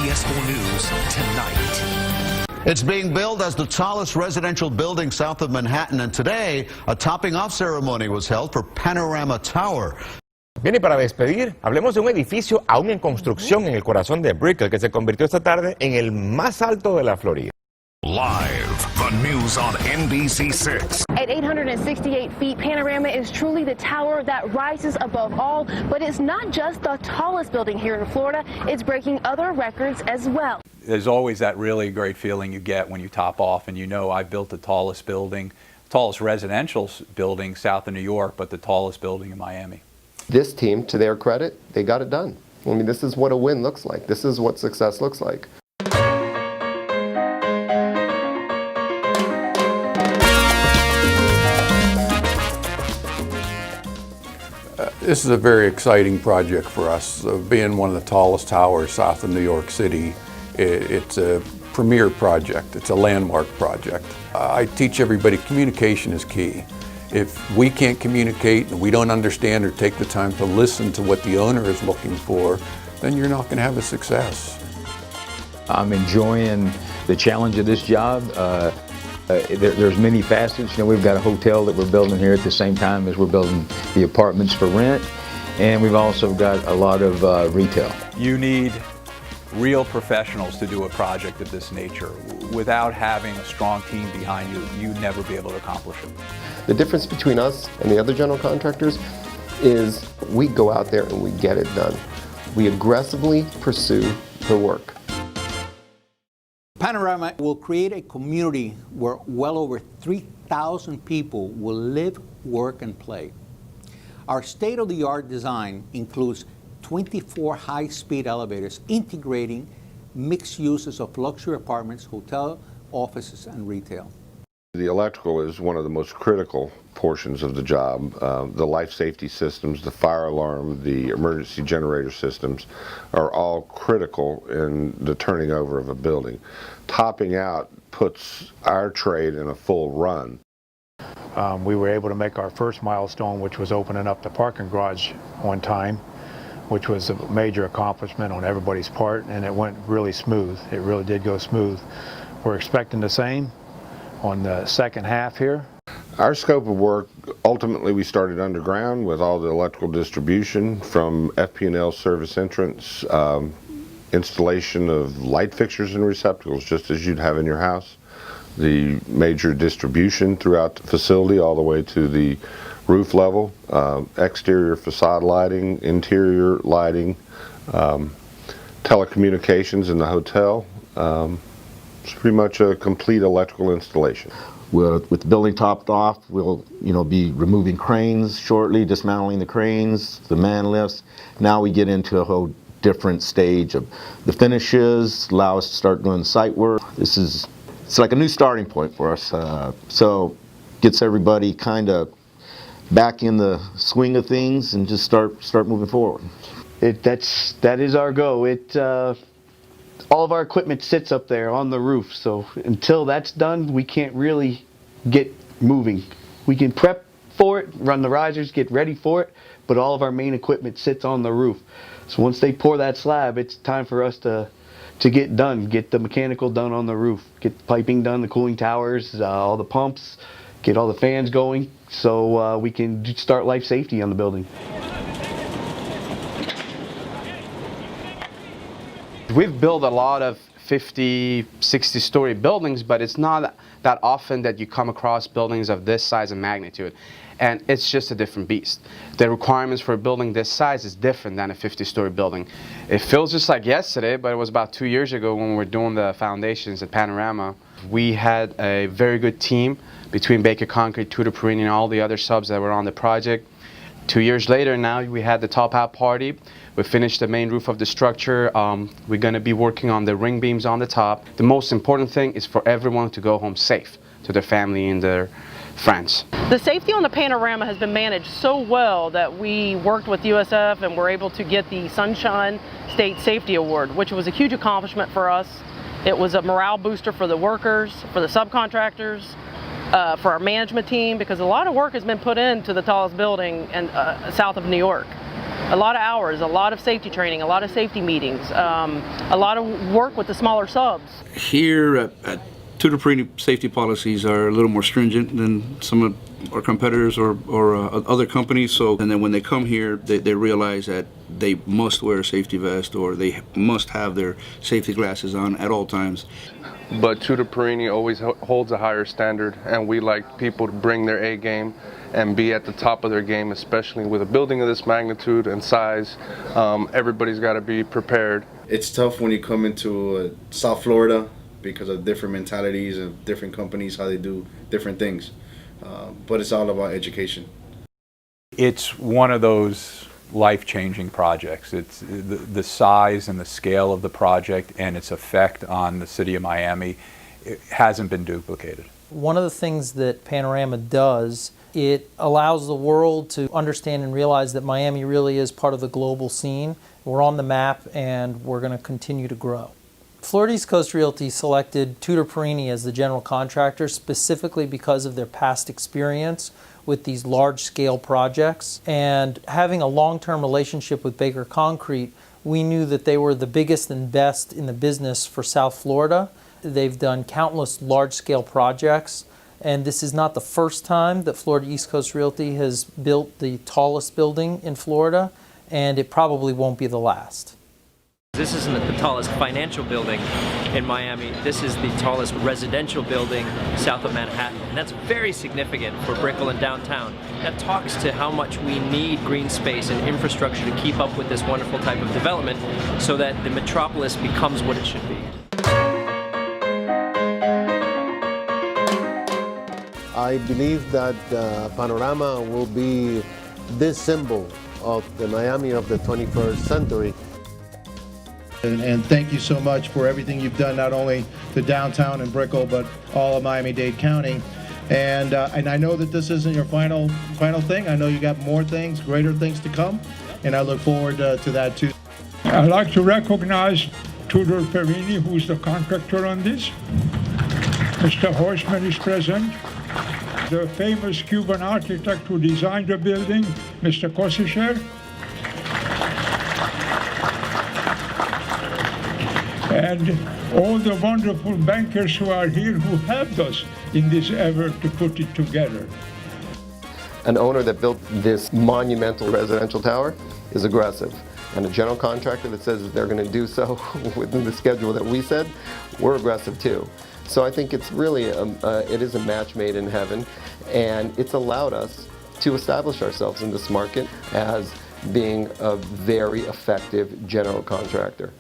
CS4 News tonight. It's being billed as the tallest residential building south of Manhattan, and today a topping off ceremony was held for Panorama Tower. Bien, y para despedir, hablemos de un edificio aún en construcción en el corazón de Brickell que se convirtió esta tarde en el más alto de la Florida. Live, the news on NBC6. At 868 feet, Panorama is truly the tower that rises above all, but it's not just the tallest building here in Florida, it's breaking other records as well. There's always that really great feeling you get when you top off and you know I built the tallest building, tallest residential building south of New York, but the tallest building in Miami. This team, to their credit, they got it done. I mean, this is what a win looks like. This is what success looks like. This is a very exciting project for us. Being one of the tallest towers south of New York City, it's a premier project. It's a landmark project. I teach everybody communication is key. If we can't communicate and we don't understand or take the time to listen to what the owner is looking for, then you're not going to have a success. I'm enjoying the challenge of this job. There's many facets. You know, we've got a hotel that we're building here at the same time as we're building the apartments for rent, and we've also got a lot of retail. You need real professionals to do a project of this nature. Without having a strong team behind you, you'd never be able to accomplish it. The difference between us and the other general contractors is we go out there and we get it done. We aggressively pursue the work. Panorama will create a community where well over 3,000 people will live, work, and play. Our state-of-the-art design includes 24 high-speed elevators integrating mixed uses of luxury apartments, hotel, offices, and retail. The electrical is one of the most critical portions of the job. The life safety systems, the fire alarm, the emergency generator systems are all critical in the turning over of a building. Topping out puts our trade in a full run. We were able to make our first milestone, which was opening up the parking garage on time, which was a major accomplishment on everybody's part, and it went really smooth. It really did go smooth. We're expecting the same on the second half here. Our scope of work, ultimately we started underground with all the electrical distribution from FP&L service entrance, installation of light fixtures and receptacles just as you'd have in your house, the major distribution throughout the facility all the way to the roof level, exterior facade lighting, interior lighting, telecommunications in the hotel. It's pretty much a complete electrical installation. With the building topped off, we'll be removing cranes shortly, dismantling the cranes, the man lifts. Now we get into a whole different stage of the finishes, allow us to start doing site work. It's like a new starting point for us. So gets everybody kind of back in the swing of things and just start moving forward. That is our go. All of our equipment sits up there on the roof, so until that's done, we can't really get moving. We can prep for it, run the risers, get ready for it, but all of our main equipment sits on the roof. So once they pour that slab, it's time for us to get done, get the mechanical done on the roof, get the piping done, the cooling towers, all the pumps, get all the fans going, so we can start life safety on the building. We've built a lot of 50, 60-story buildings, but it's not that often that you come across buildings of this size and magnitude. And it's just a different beast. The requirements for a building this size is different than a 50-story building. It feels just like yesterday, but it was about 2 years ago when we were doing the foundations at Panorama. We had a very good team between Baker Concrete, Tutor, Perini, and all the other subs that were on the project. 2 years later, now we had the top out party. We finished the main roof of the structure. We're going to be working on the ring beams on the top. The most important thing is for everyone to go home safe to their family and their friends. The safety on the Panorama has been managed so well that we worked with USF and were able to get the Sunshine State Safety Award, which was a huge accomplishment for us. It was a morale booster for the workers, for the subcontractors, for our management team, because a lot of work has been put into the tallest building south of New York. a lot of hours, a lot of safety training, a lot of safety meetings, a lot of work with the smaller subs. Here at Tutor Perini, safety policies are a little more stringent than some of our competitors or other companies. So, and then when they come here, they realize that they must wear a safety vest or they must have their safety glasses on at all times. But Tutor Perini always holds a higher standard, and we like people to bring their A game and be at the top of their game, especially with a building of this magnitude and size. Everybody's got to be prepared. It's tough when you come into South Florida because of different mentalities of different companies, how they do different things. But it's all about education. It's one of those life-changing projects. It's the size and the scale of the project and its effect on the city of Miami, it hasn't been duplicated. One of the things that Panorama does, it allows the world to understand and realize that Miami really is part of the global scene. We're on the map and we're going to continue to grow. Florida East Coast Realty selected Tutor Perini as the general contractor specifically because of their past experience with these large-scale projects. And having a long-term relationship with Baker Concrete, we knew that they were the biggest and best in the business for South Florida. They've done countless large-scale projects, and this is not the first time that Florida East Coast Realty has built the tallest building in Florida, and it probably won't be the last. This isn't the tallest financial building in Miami. This is the tallest residential building south of Manhattan, and that's very significant for Brickell and downtown. That talks to how much we need green space and infrastructure to keep up with this wonderful type of development so that the metropolis becomes what it should be. I believe that Panorama will be this symbol of the Miami of the 21st century. And thank you so much for everything you've done, not only to downtown and Brickell, but all of Miami-Dade County. And I know that this isn't your final thing. I know you got more things, greater things to come, and I look forward to that too. I'd like to recognize Tutor Perini, who's the contractor on this. Mr. Horstman is present. The famous Cuban architect who designed the building, Mr. Kosischer. And all the wonderful bankers who are here who helped us in this effort to put it together. An owner that built this monumental residential tower is aggressive. And a general contractor that says that they're going to do so within the schedule that we said, we're aggressive too. So I think it's really, it is a match made in heaven, and it's allowed us to establish ourselves in this market as being a very effective general contractor.